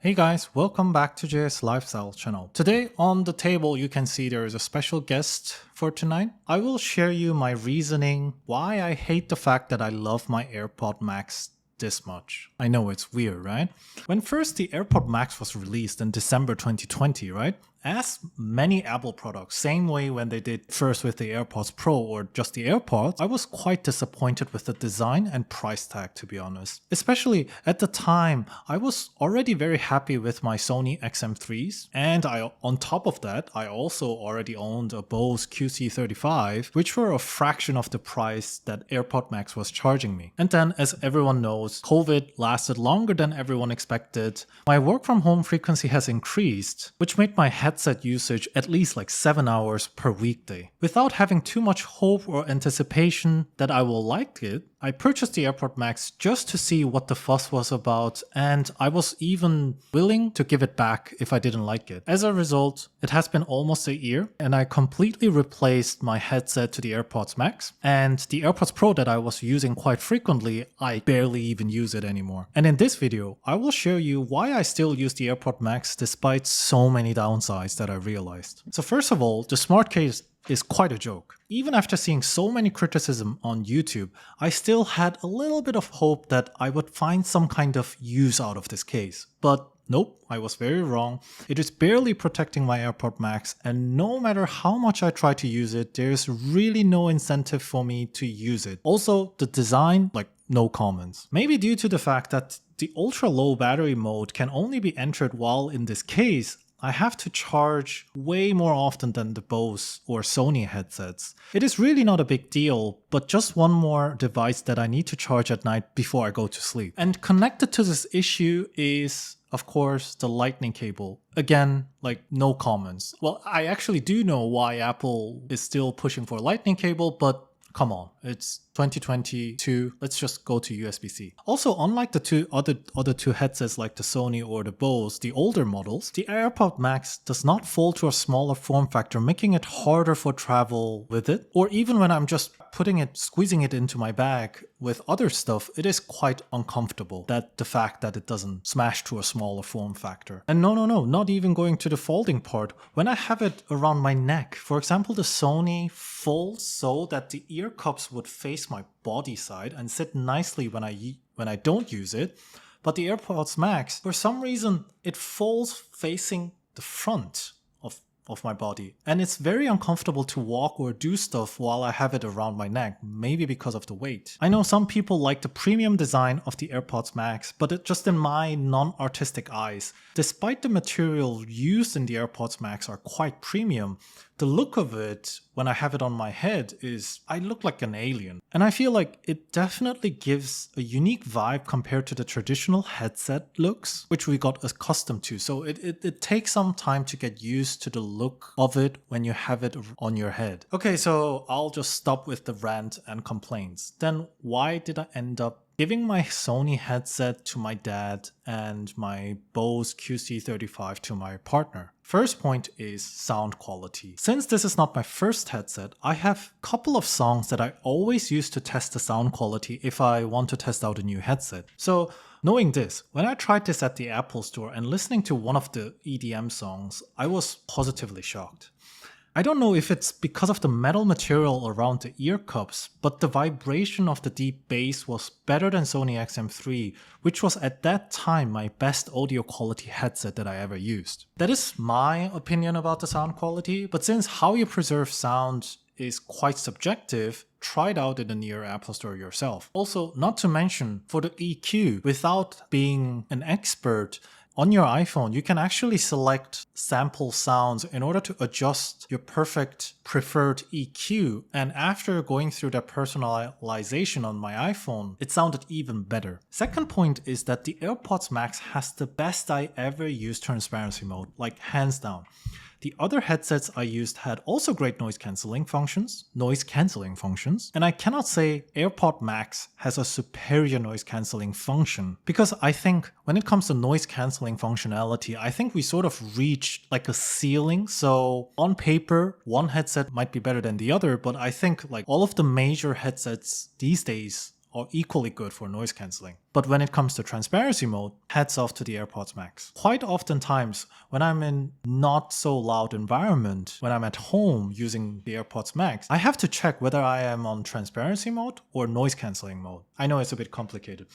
Hey guys, welcome back to JS Lifestyle channel. Today on the table you can see there is a special guest for tonight. I will share you my reasoning why I hate the fact that I love my AirPod Max this much. I know it's weird, right? When first the AirPod Max was released in December 2020, right? As many Apple products, same way when they did first with the AirPods Pro or just the AirPods, I was quite disappointed with the design and price tag, to be honest. Especially at the time, I was already very happy with my Sony XM3s, and on top of that, I also already owned a Bose QC35, which were a fraction of the price that AirPod Max was charging me. And then, as everyone knows, COVID lasted longer than everyone expected. My work from home frequency has increased, which made my headset usage at least like 7 hours per weekday. Without having too much hope or anticipation that I will like it, I purchased the AirPod Max just to see what the fuss was about, and I was even willing to give it back if I didn't like it. As a result, it has been almost a year, and I completely replaced my headset to the AirPods Max, and the AirPods Pro that I was using quite frequently, I barely even use it anymore. And in this video, I will show you why I still use the AirPod Max despite so many downsides that I realized. So first of all, the smart case is quite a joke. Even after seeing so many criticism on YouTube, I still had a little bit of hope that I would find some kind of use out of this case. But nope, I was very wrong. It is barely protecting my AirPod Max, and no matter how much I try to use it, there's really no incentive for me to use it. Also, the design, no comments. Maybe due to the fact that the ultra low battery mode can only be entered while in this case, I have to charge way more often than the Bose or Sony headsets. It is really not a big deal, but just one more device that I need to charge at night before I go to sleep. And connected to this issue is, of course, the lightning cable. Again, no comments. Well, I actually do know why Apple is still pushing for a lightning cable, but come on, it's 2022, let's just go to USB-C. Also, unlike the other two headsets like the Sony or the Bose, the older models, the AirPod Max does not fold to a smaller form factor, making it harder for travel with it. Or even when I'm just squeezing it into my bag with other stuff, it is quite uncomfortable, the fact that it doesn't smash to a smaller form factor. And no, not even going to the folding part. When I have it around my neck, for example, the Sony folds so that the ear cups would face my body side and sit nicely when I don't use it. But the AirPods Max, for some reason, it folds facing the front of my body. And it's very uncomfortable to walk or do stuff while I have it around my neck, maybe because of the weight. I know some people like the premium design of the AirPods Max, but just in my non-artistic eyes, despite the material used in the AirPods Max are quite premium, the look of it when I have it on my head is I look like an alien. And I feel like it definitely gives a unique vibe compared to the traditional headset looks, which we got accustomed to. So it takes some time to get used to the look of it when you have it on your head. Okay, so I'll just stop with the rant and complaints. Then why did I end up giving my Sony headset to my dad and my Bose QC35 to my partner? First point is sound quality. Since this is not my first headset, I have a couple of songs that I always use to test the sound quality if I want to test out a new headset. So knowing this, when I tried this at the Apple Store and listening to one of the EDM songs, I was positively shocked. I don't know if it's because of the metal material around the ear cups, but the vibration of the deep bass was better than Sony XM3, which was at that time my best audio quality headset that I ever used. That is my opinion about the sound quality, but since how you preserve sound is quite subjective, try it out in the near Apple Store yourself. Also, not to mention, for the EQ, without being an expert, on your iPhone, you can actually select sample sounds in order to adjust your perfect preferred EQ. And after going through that personalization on my iPhone, it sounded even better. Second point is that the AirPods Max has the best I ever used transparency mode, hands down. The other headsets I used had also great noise cancelling functions, and I cannot say AirPod Max has a superior noise cancelling function, because I think when it comes to noise cancelling functionality, I think we sort of reached a ceiling. So on paper, one headset might be better than the other, but I think all of the major headsets these days are equally good for noise cancelling. But when it comes to transparency mode, hats off to the AirPods Max. Quite oftentimes, when I'm in not so loud environment, when I'm at home using the AirPods Max, I have to check whether I am on transparency mode or noise cancelling mode. I know it's a bit complicated.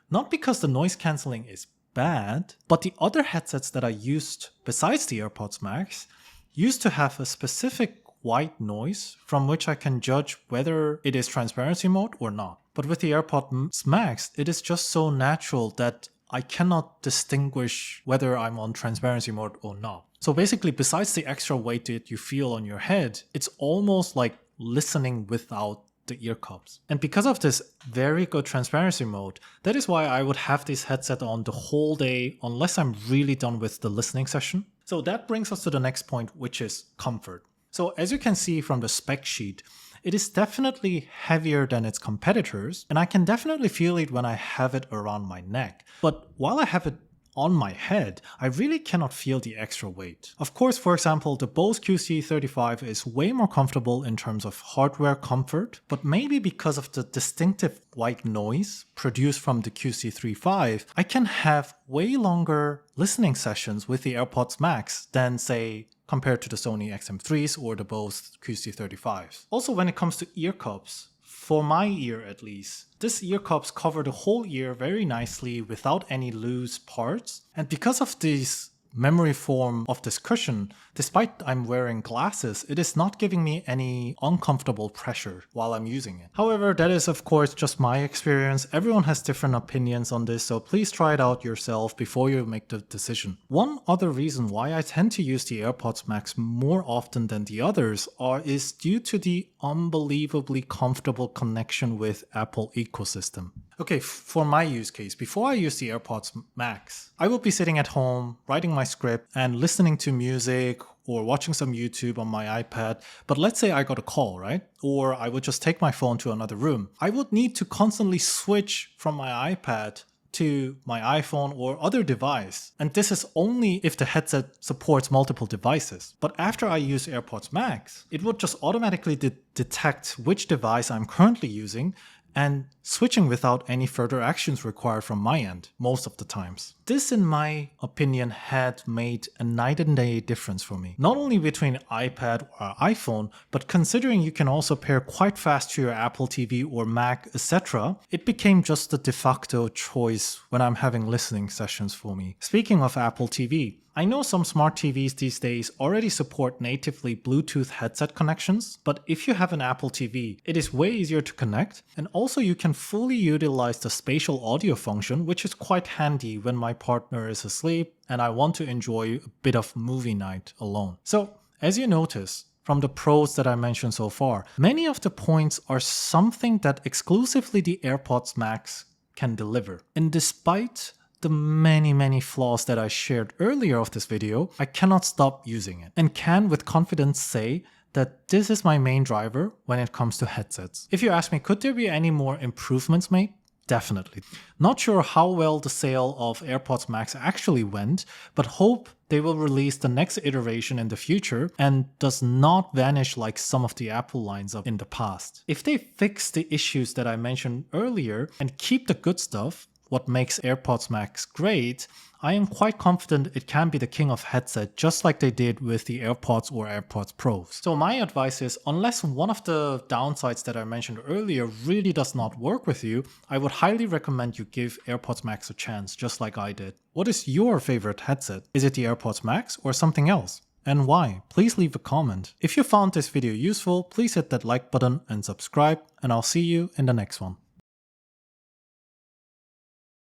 Not because the noise cancelling is bad, but the other headsets that I used besides the AirPods Max used to have a specific white noise from which I can judge whether it is transparency mode or not. But with the AirPods Max, it is just so natural that I cannot distinguish whether I'm on transparency mode or not. So basically, besides the extra weight that you feel on your head, it's almost like listening without the ear cups. And because of this very good transparency mode, that is why I would have this headset on the whole day unless I'm really done with the listening session. So that brings us to the next point, which is comfort. So as you can see from the spec sheet, it is definitely heavier than its competitors, and I can definitely feel it when I have it around my neck. But while I have it on my head, I really cannot feel the extra weight. Of course, for example, the Bose QC35 is way more comfortable in terms of hardware comfort, but maybe because of the distinctive white noise produced from the QC35, I can have way longer listening sessions with the AirPods Max than, say, compared to the Sony XM3s or the Bose QC35s. Also, when it comes to ear cups, for my ear at least, this ear cups cover the whole ear very nicely without any loose parts. And because of this memory foam of this cushion, despite I'm wearing glasses, it is not giving me any uncomfortable pressure while I'm using it. However, that is of course just my experience. Everyone has different opinions on this, so please try it out yourself before you make the decision. One other reason why I tend to use the AirPods Max more often than the others is due to the unbelievably comfortable connection with Apple ecosystem. Okay, for my use case, before I use the AirPods Max, I would be sitting at home, writing my script and listening to music or watching some YouTube on my iPad. But let's say I got a call, right? Or I would just take my phone to another room. I would need to constantly switch from my iPad to my iPhone or other device. And this is only if the headset supports multiple devices. But after I use AirPods Max, it would just automatically detect which device I'm currently using and switching without any further actions required from my end, most of the times. This, in my opinion, had made a night and day difference for me. Not only between iPad or iPhone, but considering you can also pair quite fast to your Apple TV or Mac, etc., it became just the de facto choice when I'm having listening sessions for me. Speaking of Apple TV, I know some smart TVs these days already support natively Bluetooth headset connections, but if you have an Apple TV, it is way easier to connect, and also you can fully utilize the spatial audio function, which is quite handy when my partner is asleep and I want to enjoy a bit of movie night alone. So, as you notice, from the pros that I mentioned so far, many of the points are something that exclusively the AirPods Max can deliver. And despite the many flaws that I shared earlier of this video, I cannot stop using it and can with confidence say that this is my main driver when it comes to headsets. If you ask me, could there be any more improvements made? Definitely. Not sure how well the sale of AirPods Max actually went, but hope they will release the next iteration in the future and does not vanish like some of the Apple lines up in the past. If they fix the issues that I mentioned earlier and keep the good stuff, what makes AirPods Max great, I am quite confident it can be the king of headset, just like they did with the AirPods or AirPods Pros. So my advice is, unless one of the downsides that I mentioned earlier really does not work with you, I would highly recommend you give AirPods Max a chance, just like I did. What is your favorite headset? Is it the AirPods Max or something else? And why? Please leave a comment. If you found this video useful, please hit that like button and subscribe, and I'll see you in the next one.